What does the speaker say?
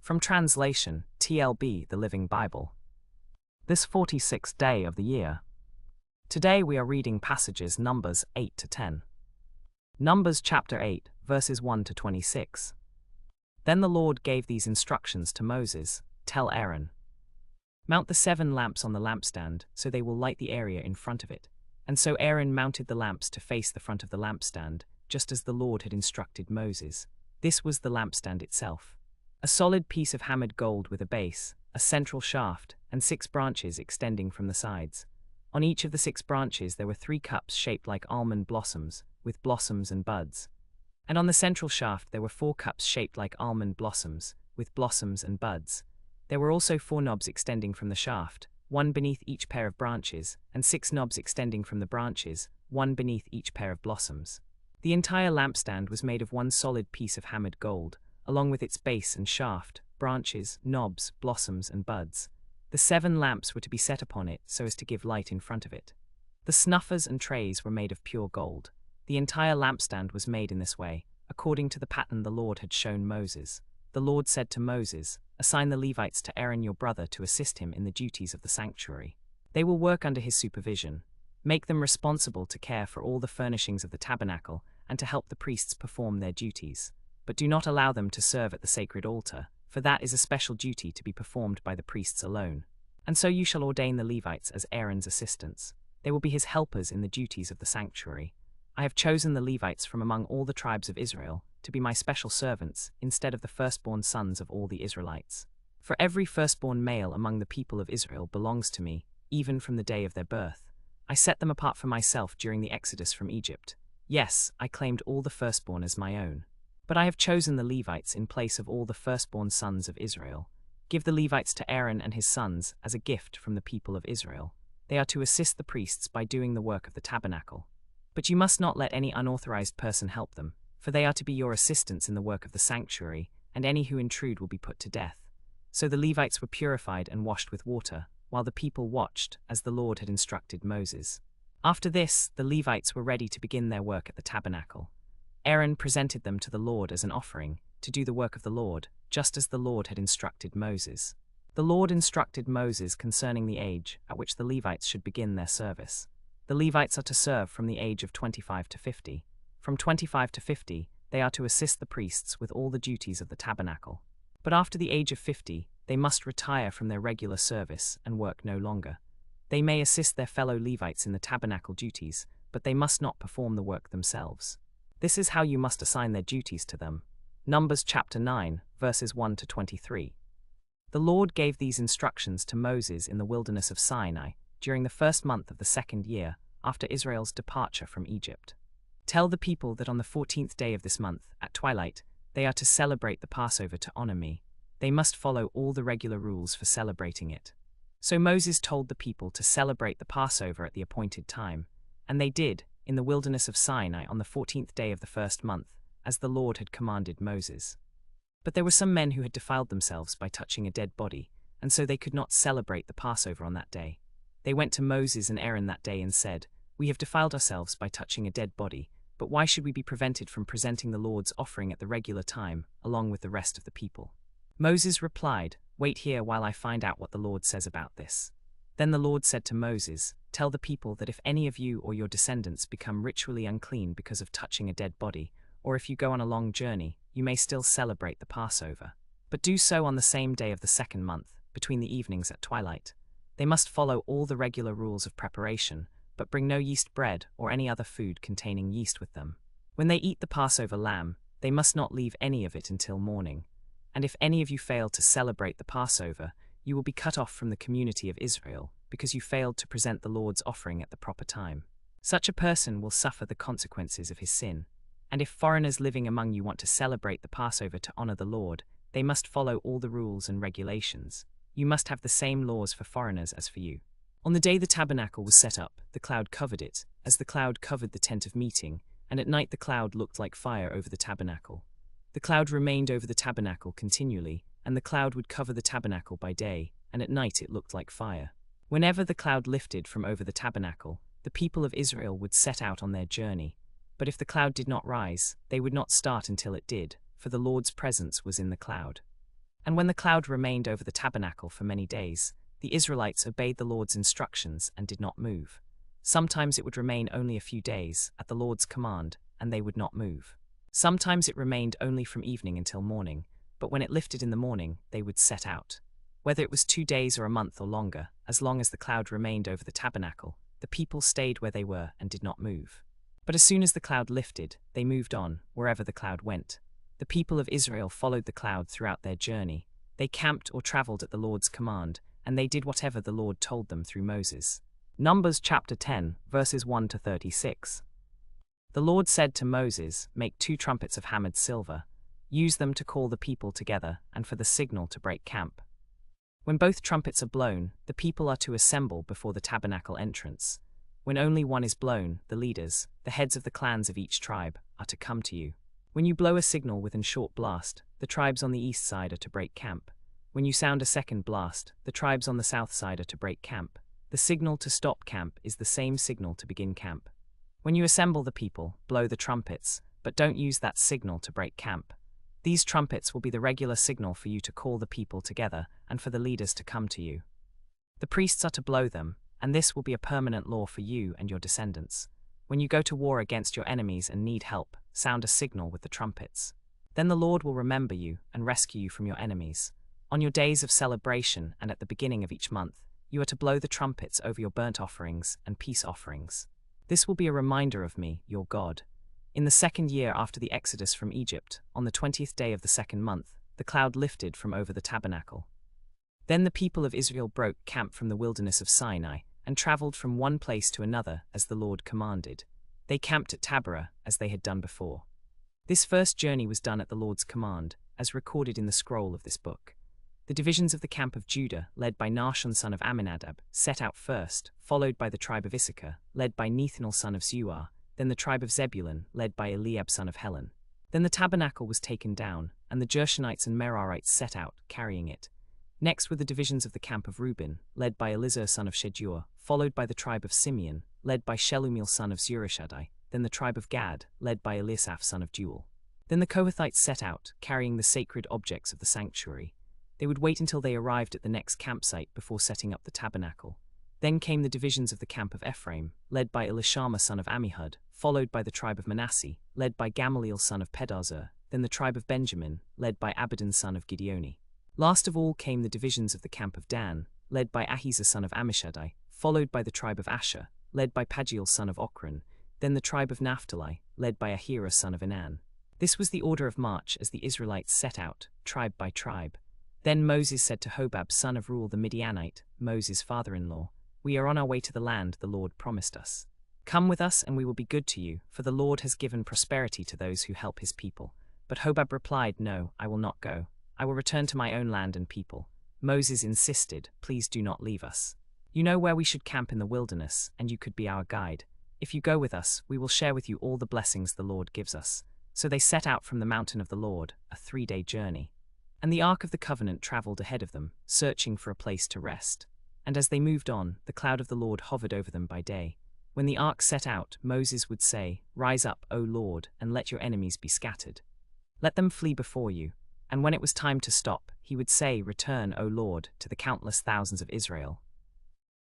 From translation, TLB, the Living Bible. This 46th day of the year. Today we are reading passages Numbers 8 to 10. Numbers chapter 8, verses 1 to 26. Then the Lord gave these instructions to Moses. Tell Aaron, mount the 7 lamps on the lampstand, so they will light the area in front of it. And so Aaron mounted the lamps to face the front of the lampstand, just as the Lord had instructed Moses. This was the lampstand itself. A solid piece of hammered gold with a base, a central shaft, and 6 branches extending from the sides. On each of the 6 branches there were 3 cups shaped like almond blossoms, with blossoms and buds. And on the central shaft there were 4 cups shaped like almond blossoms, with blossoms and buds. There were also 4 knobs extending from the shaft, 1 beneath each pair of branches, and 6 knobs extending from the branches, 1 beneath each pair of blossoms. The entire lampstand was made of one solid piece of hammered gold, along with its base and shaft, branches, knobs, blossoms, and buds. The 7 lamps were to be set upon it so as to give light in front of it. The snuffers and trays were made of pure gold. The entire lampstand was made in this way, according to the pattern the Lord had shown Moses. The Lord said to Moses, assign the Levites to Aaron your brother to assist him in the duties of the sanctuary. They will work under his supervision. Make them responsible to care for all the furnishings of the tabernacle and to help the priests perform their duties. But do not allow them to serve at the sacred altar, for that is a special duty to be performed by the priests alone. And so you shall ordain the Levites as Aaron's assistants. They will be his helpers in the duties of the sanctuary. I have chosen the Levites from among all the tribes of Israel to be my special servants instead of the firstborn sons of all the Israelites. For every firstborn male among the people of Israel belongs to me, even from the day of their birth. I set them apart for myself during the exodus from Egypt. Yes, I claimed all the firstborn as my own. But I have chosen the Levites in place of all the firstborn sons of Israel. Give the Levites to Aaron and his sons as a gift from the people of Israel. They are to assist the priests by doing the work of the tabernacle. But you must not let any unauthorized person help them, for they are to be your assistants in the work of the sanctuary, and any who intrude will be put to death. So the Levites were purified and washed with water, while the people watched, as the Lord had instructed Moses. After this, the Levites were ready to begin their work at the tabernacle. Aaron presented them to the Lord as an offering, to do the work of the Lord, just as the Lord had instructed Moses. The Lord instructed Moses concerning the age at which the Levites should begin their service. The Levites are to serve from the age of 25 to 50. From 25 to 50, they are to assist the priests with all the duties of the tabernacle. But after the age of 50, they must retire from their regular service and work no longer. They may assist their fellow Levites in the tabernacle duties, but they must not perform the work themselves. This is how you must assign their duties to them. Numbers chapter 9, verses 1 to 23. The Lord gave these instructions to Moses in the wilderness of Sinai during the 1st month of the 2nd year after Israel's departure from Egypt. Tell the people that on the 14th day of this month, at twilight, they are to celebrate the Passover to honor me. They must follow all the regular rules for celebrating it. So Moses told the people to celebrate the Passover at the appointed time, and they did, in the wilderness of Sinai on the 14th day of the 1st month, as the Lord had commanded Moses. But there were some men who had defiled themselves by touching a dead body, and so they could not celebrate the Passover on that day. They went to Moses and Aaron that day and said, We have defiled ourselves by touching a dead body, but why should we be prevented from presenting the Lord's offering at the regular time, along with the rest of the people? Moses replied, Wait here while I find out what the Lord says about this. Then the Lord said to Moses, Tell the people that if any of you or your descendants become ritually unclean because of touching a dead body, or if you go on a long journey, you may still celebrate the Passover. But do so on the same day of the 2nd month, between the evenings at twilight. They must follow all the regular rules of preparation, but bring no yeast bread or any other food containing yeast with them. When they eat the Passover lamb, they must not leave any of it until morning. And if any of you fail to celebrate the Passover, you will be cut off from the community of Israel, because you failed to present the Lord's offering at the proper time. Such a person will suffer the consequences of his sin. And if foreigners living among you want to celebrate the Passover to honor the Lord, they must follow all the rules and regulations. You must have the same laws for foreigners as for you. On the day the tabernacle was set up, the cloud covered it, as the cloud covered the tent of meeting, and at night the cloud looked like fire over the tabernacle. The cloud remained over the tabernacle continually, and the cloud would cover the tabernacle by day, and at night it looked like fire. Whenever the cloud lifted from over the tabernacle, the people of Israel would set out on their journey. But if the cloud did not rise, they would not start until it did, for the Lord's presence was in the cloud. And when the cloud remained over the tabernacle for many days, the Israelites obeyed the Lord's instructions and did not move. Sometimes it would remain only a few days, at the Lord's command, and they would not move. Sometimes it remained only from evening until morning, but when it lifted in the morning, they would set out. Whether it was 2 days or a month or longer, as long as the cloud remained over the tabernacle, the people stayed where they were and did not move. But as soon as the cloud lifted, they moved on, wherever the cloud went. The people of Israel followed the cloud throughout their journey. They camped or traveled at the Lord's command, and they did whatever the Lord told them through Moses. Numbers chapter 10, verses 1 to 36. The Lord said to Moses, "Make 2 trumpets of hammered silver. Use them to call the people together and for the signal to break camp. When both trumpets are blown, the people are to assemble before the tabernacle entrance. When only one is blown, the leaders, the heads of the clans of each tribe, are to come to you. When you blow a signal with a short blast, the tribes on the east side are to break camp. When you sound a second blast, the tribes on the south side are to break camp. The signal to stop camp is the same signal to begin camp. When you assemble the people, blow the trumpets, but don't use that signal to break camp. These trumpets will be the regular signal for you to call the people together and for the leaders to come to you. The priests are to blow them, and this will be a permanent law for you and your descendants. When you go to war against your enemies and need help, sound a signal with the trumpets. Then the Lord will remember you and rescue you from your enemies. On your days of celebration and at the beginning of each month, you are to blow the trumpets over your burnt offerings and peace offerings. This will be a reminder of me, your God. In the 2nd year after the exodus from Egypt, on the 20th day of the 2nd month, the cloud lifted from over the tabernacle. Then the people of Israel broke camp from the wilderness of Sinai and traveled from one place to another as the Lord commanded. They camped at Tabernacle as they had done before. This first journey was done at the Lord's command, as recorded in the scroll of this book. The divisions of the camp of Judah, led by Nahshon son of Amminadab, set out first, followed by the tribe of Issachar, led by Nethanel son of Zuar, then the tribe of Zebulun, led by Eliab son of Helon. Then the tabernacle was taken down, and the Gershonites and Merarites set out, carrying it. Next were the divisions of the camp of Reuben, led by Elizur son of Shedeur, followed by the tribe of Simeon, led by Shelumiel son of Zurishaddai, then the tribe of Gad, led by Eliasaph son of Deuel. Then the Kohathites set out, carrying the sacred objects of the sanctuary. They would wait until they arrived at the next campsite before setting up the tabernacle. Then came the divisions of the camp of Ephraim, led by Elishama son of Ammihud, followed by the tribe of Manasseh, led by Gamaliel son of Pedahzur, then the tribe of Benjamin, led by Abidan son of Gideoni. Last of all came the divisions of the camp of Dan, led by Ahiezer son of Ammishaddai, followed by the tribe of Asher, led by Pagiel son of Ochran, then the tribe of Naphtali, led by Ahira son of Enan. This was the order of march as the Israelites set out, tribe by tribe. Then Moses said to Hobab son of Reuel the Midianite, Moses' father-in-law, "We are on our way to the land the Lord promised us. Come with us and we will be good to you, for the Lord has given prosperity to those who help his people." But Hobab replied, "No, I will not go. I will return to my own land and people." Moses insisted, "Please do not leave us. You know where we should camp in the wilderness, and you could be our guide. If you go with us, we will share with you all the blessings the Lord gives us." So they set out from the mountain of the Lord, a 3-day journey. And the Ark of the Covenant traveled ahead of them, searching for a place to rest. And as they moved on, the cloud of the Lord hovered over them by day. When the ark set out, Moses would say, "Rise up, O Lord, and let your enemies be scattered. Let them flee before you." And when it was time to stop, he would say, "Return, O Lord, to the countless thousands of Israel,